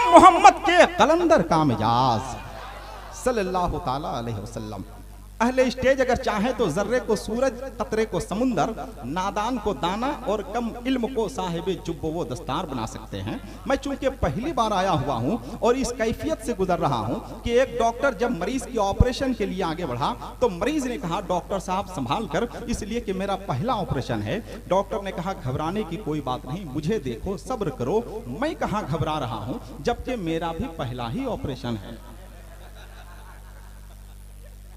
मोहम्मद के कलंदर का मिजाज सल्लल्लाहु ताला अलैहि वसल्लम। अहले स्टेज अगर चाहे तो जर्रे को सूरज, कतरे को समुंदर, नादान को दाना और कम इल्म को साहिबे जुब्बो वो दस्तार बना सकते हैं। मैं चूंकि पहली बार आया हुआ हूं और इस कैफियत से गुजर रहा हूं कि एक डॉक्टर जब मरीज की ऑपरेशन के लिए आगे बढ़ा तो मरीज ने कहा डॉक्टर साहब संभाल कर, इसलिए कि मेरा पहला ऑपरेशन है। डॉक्टर ने कहा घबराने की कोई बात नहीं, मुझे देखो, सब्र करो। मैं कहां घबरा रहा हूं जबकि मेरा भी पहला ही ऑपरेशन है।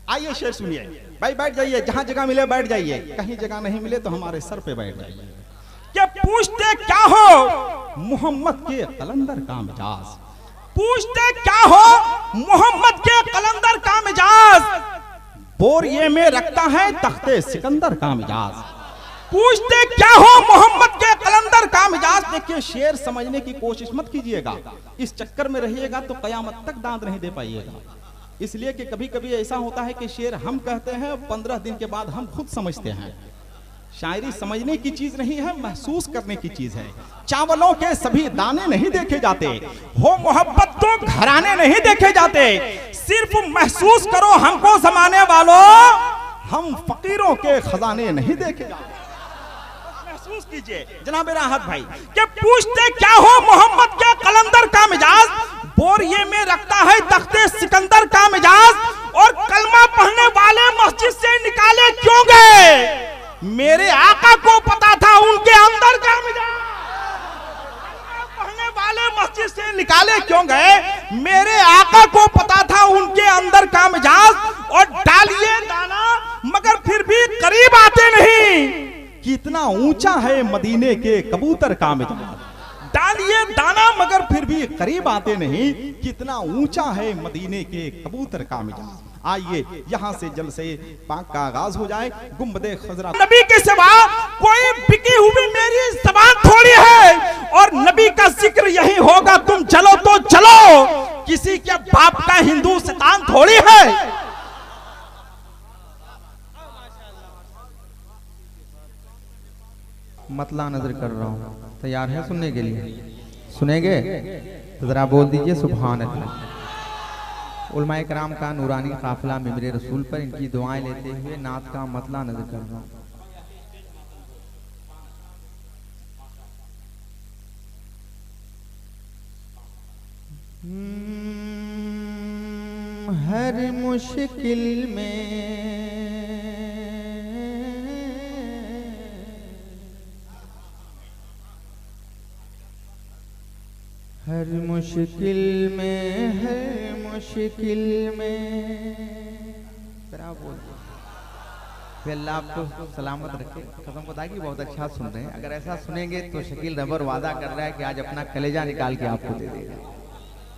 आइए शेर सुनिए भाई, बैठ जाइए, जहां जगह मिले बैठ जाइए, कहीं जगह नहीं मिले तो हमारे सर पे बैठ जाइए। क्या पूछते क्या हो मोहम्मद के कलंदर का मिजाज, पूछते क्या हो मोहम्मद के कलंदर का मिजाज, बोरिये में रखता है तख्ते सिकंदर का मिजाज। पूछते क्या हो मोहम्मद के कलंदर का मिजाज। देखिए शेर समझने की कोशिश मत कीजिएगा, इस चक्कर में रहिएगा तो कयामत तक दांत नहीं दे पाइएगा। इसलिए कि कभी कभी ऐसा होता है कि शेर हम कहते हैं 15 दिन के बाद हम खुद समझते हैं। शायरी समझने की चीज नहीं है, महसूस करने की चीज है। चावलों के सभी दाने नहीं देखे जाते, हो मोहब्बत तो घराने नहीं देखे जाते, सिर्फ महसूस करो हमको जमाने वालों, हम फकीरों के खजाने नहीं देखे जाते। महसूस कीजिए जनाब राहत भाई। क्या पूछते क्या हो मोहम्मद के कलंदर का मिजाज, बोरिये में रखता है तख्ते सिकंदर का मिजाज, और कलमा पढ़ने वाले मस्जिद से निकाले क्यों गए, मेरे आका को पता था उनके अंदर का मिजाज। कलमा पढ़ने वाले मस्जिद से निकाले क्यों गए, मेरे आका को पता था उनके अंदर का मिजाज। और डालिए दाना मगर फिर भी करीब आते नहीं, कितना ऊंचा है मदीने के कबूतर का मिजाज। डालिए दाना मगर फिर भी करीब आते नहीं, कितना ऊंचा है मदीने के कबूतर का मिजाज। आइए यहाँ से जलसे पाक का आगाज हो जाए। गुंबदे खजरा नबी के सिवा कोई बिकी हुई मेरी ज़बान थोड़ी है, और नबी का जिक्र यही होगा तुम चलो तो चलो, किसी के बाप का हिंदू शैतान थोड़ी है। मतला नजर कर रहा हूँ, तैयार है सुनने के लिए? सुनेंगे तो जरा बोल दीजिए सुभान अल्लाह। उलमाए कराम का नूरानी काफिला मिम्बरे रसूल पर इनकी दुआएं लेते हुए नात का मतला नजर कर रहा हूँ। हर मुश्किल में हर मुश्किल में, हर मुश्किल में, अल्लाह आपको सलामत रखे। कसम खुदा की बहुत अच्छा सुन रहे हैं। अगर ऐसा सुनेंगे तो शकील रबर वादा कर रहा है कि आज अपना कलेजा निकाल के आपको दे देगा।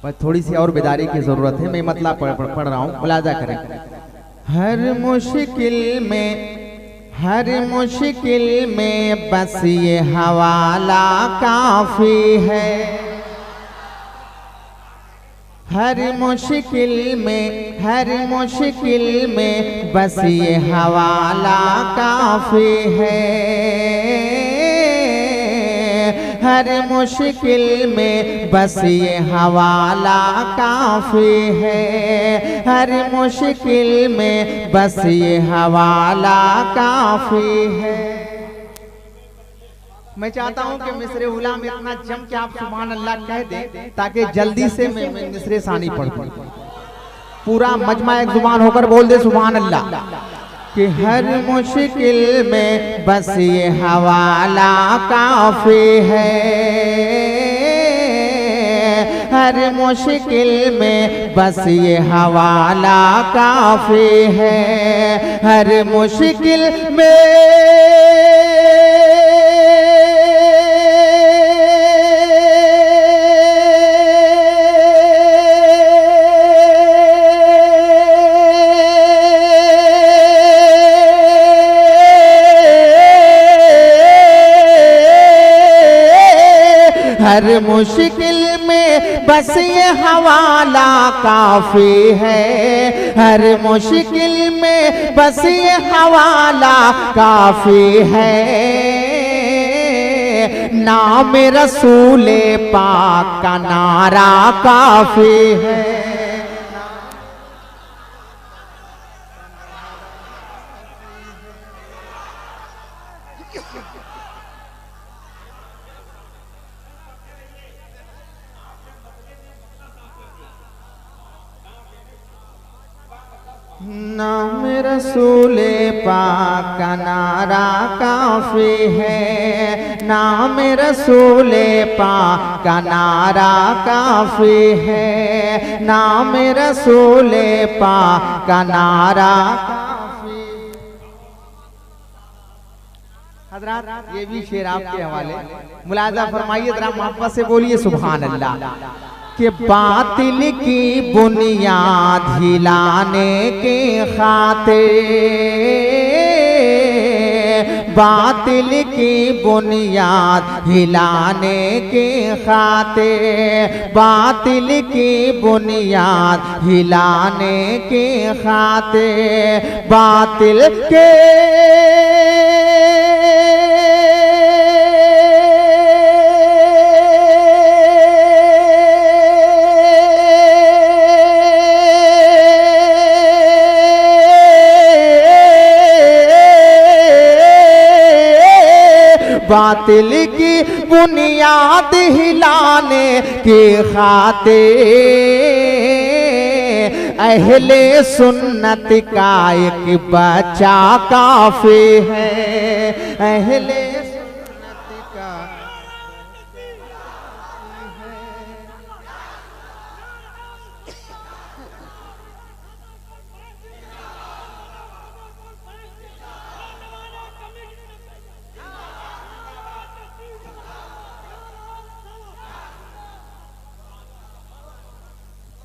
बस थोड़ी सी और बेदारी की जरूरत है। मैं मतलब पढ़ रहा हूँ, मुलाजा करें। हर मुश्किल में, हर मुश्किल में बस ये हवाला काफी है। हर मुश्किल में, हर मुश्किल में बस ये हवाला काफी है। हर मुश्किल में बस ये हवाला काफी है। हर मुश्किल में बस ये हवाला काफी है। मैं चाहता हूं कि मिसरे उला में इतना जम के आप सुभान अल्लाह कह दें ताकि जल्दी से मैं मिसरे सानी पढ़ पाऊं। पूरा मजमा एक जुबान होकर बोल दे सुभान अल्लाह। कि हर मुश्किल में बस ये हवाला काफी है। हर मुश्किल में बस ये हवाला काफी है। हर मुश्किल में हर मुश्किल में बस ये हवाला काफी है। हर मुश्किल में बस ये हवाला काफी है। नाम रसूले पाक का नारा काफी है। नाम रसूले पाक का नारा काफी है। नाम रसूले पाक का नारा काफी है। नाम रसूले पाक का नारा काफी। हज़रात ये भी शेर आपके हवाले, मुलाज़ा फरमाइए, जरा मोहब्बत से बोलिए सुभान अल्लाह। कि बातिल की बुनियाद हिलाने के खातिर, बातिल की बुनियाद हिलाने के खातिर, बातिल की बुनियाद हिलाने के खातिर, बातिल के बातिल की बुनियाद हिलाने की खातिर अहले सुन्नत का एक बच्चा काफी है। अहले सुन्नत का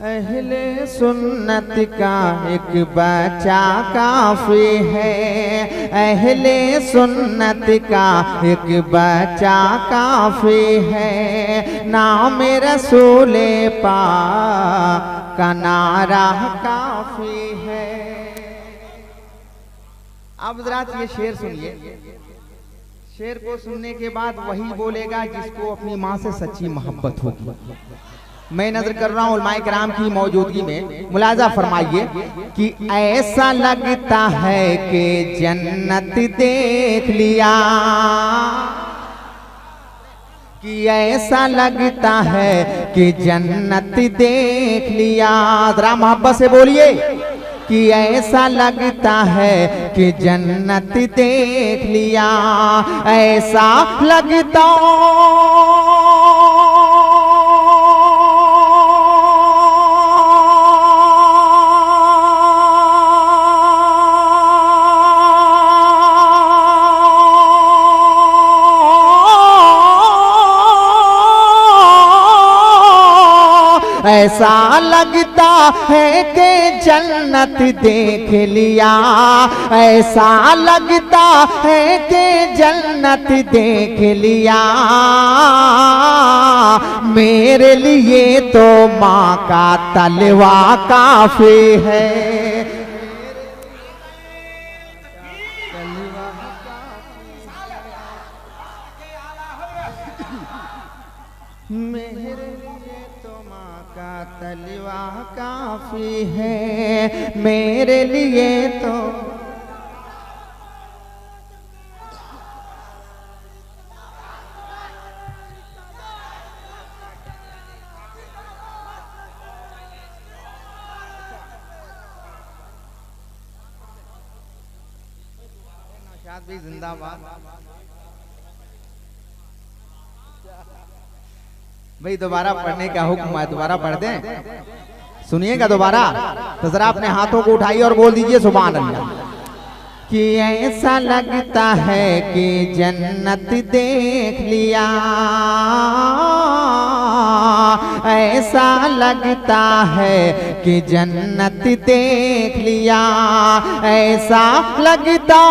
अहले सुन्नत का एक बच्चा काफी है। अहले सुन्नत का एक बच्चा काफी है। नाम रसूले पाक का नारा काफी है। अब जरा ये शेर सुनिए। शेर को सुनने के बाद वही बोलेगा जिसको अपनी माँ से सच्ची मोहब्बत होगी। मैं नजर कर रहा हूँ उलमाए किराम की मौजूदगी में, मुलाजा फरमाइए कि ऐसा लगता है कि जन्नत देख लिया, कि ऐसा लगता है कि जन्नत देख लिया। जरा मोहब्बत से बोलिए कि ऐसा लगता है कि जन्नत देख लिया। ऐसा लगता ऐसा लगता है कि जन्नत देख लिया। ऐसा लगता है कि जन्नत देख लिया। मेरे लिए तो माँ का तलवा काफी है। मेरे लिए तो माँ का तलवा काफी है। मेरे लिए तो भी जिंदाबाद। भाई दोबारा पढ़ने का हुक्म है, दोबारा पढ़ दें, सुनिएगा दोबारा। तो जरा अपने हाथों को उठाइए और बोल दीजिए सुभान अल्लाह। कि ऐसा लगता है कि जन्नत देख लिया। ऐसा लगता है कि जन्नत देख लिया। ऐसा लगता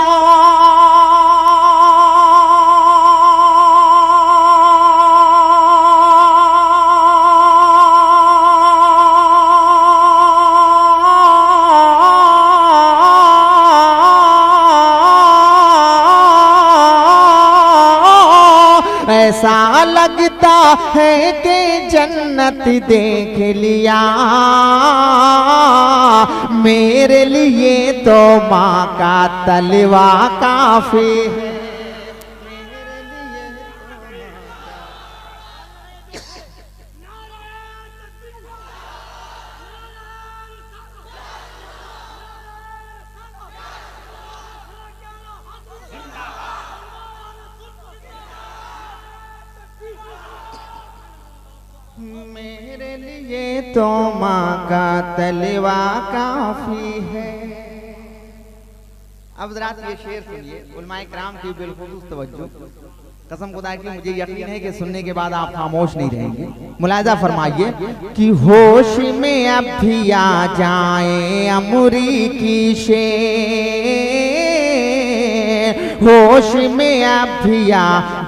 ऐसा लगता है कि जन्नत देख लिया। मेरे लिए तो माँ का तलवा काफी है। मेरे लिए तो माँ का तलवा काफी है। अब जरा ये शेर सुनिए, उलमाए किराम की बिलखुसूस तवज्जो। कसम खुदा की मुझे यकीन है कि सुनने के बाद आप खामोश नहीं रहेंगे। मुलाहिजा फरमाइए कि होश में अब भी आ जाए अमरी की शेर, होश में अब भी आ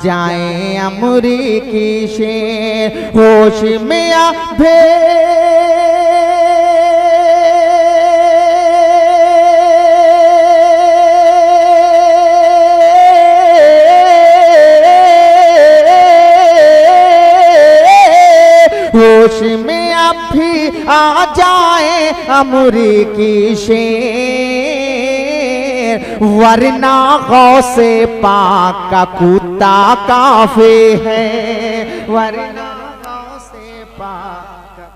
जाए अमरी की शेर, होश में आ होश में अब भी आ जाए अमरी की शेर, वरना गौसे पाक का कुत्ता काफी है, वरना गौसे पाक का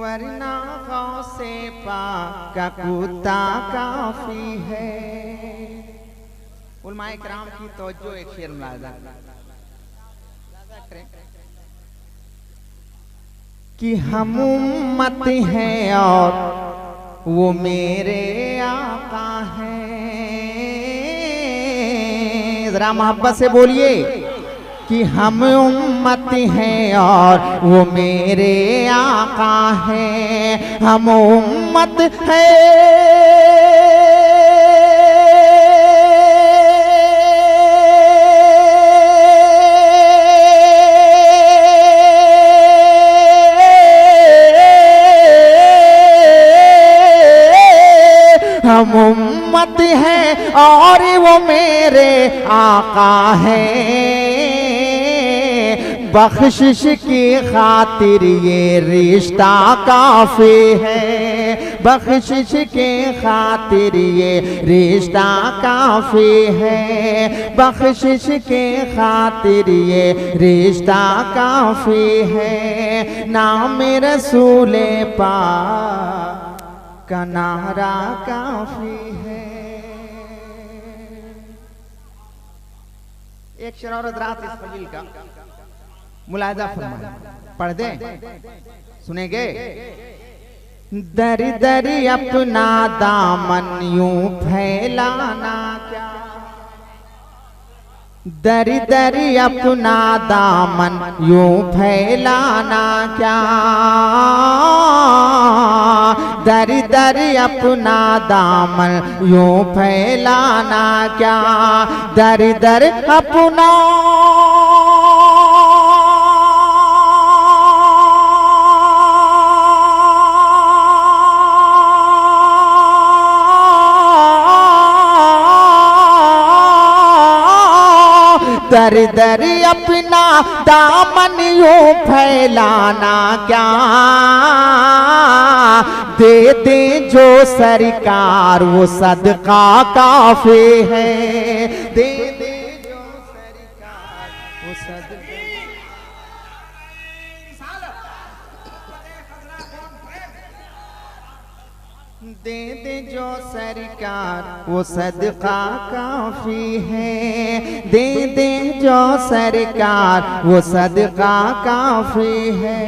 वरना गौसे पाक का कुत्ता काफी है। उलमाए किराम की तवज्जो एक शेर मुलाहिजा कि हम उम्मत हैं और वो मेरे आका हैं। जरा मोहब्बत से बोलिए कि हम उम्मत हैं और वो मेरे आका हैं, हम उम्मत हम उम्मत हैं और वो मेरे आका हैं। बख्शिश की खातिर ये रिश्ता काफी है, बख्शिश के खातिर ये रिश्ता काफी है, बख्शिश के खातिर ये रिश्ता काफी है। नाम रसूले पाक का नारा काफी है। एक शेर और रात इस फजील का मुलाहिजा फरमाएं, पढ़ दें, सुनेंगे। दर दर अपना दामन यूं फैलाना क्या, दर दर अपना दामन यूं फैलाना क्या, दर दर अपना दामन यूं फैलाना क्या, दर दर अपना दर दर अपना दामन यूं फैलाना क्या, दे दे जो सरकार वो सदका काफी है, दे दे जो सरकार वो सदका, दे दे जो सरकार वो सदका काफी है, दे दे जो सरकार वो सदका काफी है।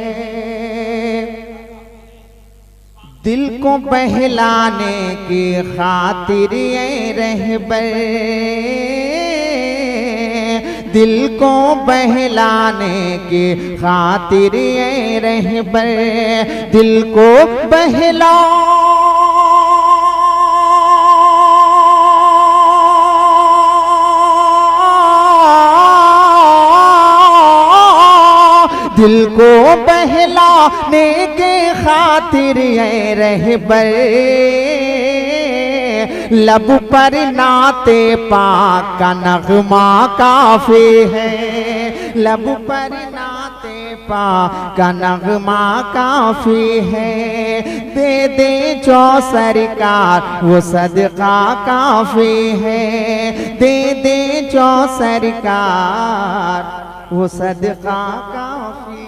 दिल को बहलाने की खातिर ये रहबर, दिल को बहलाने की खातिर ये रहबर, दिल को बहला दिल को बहलाने के खातिर ऐ रहबर लब पर नाते पाक का नगमा काफी है, लब पर नाते पाक का नगमा काफी है। दे दे जो सरकार वो सदका काफी है, दे दे जो सरकार वो सदका काफी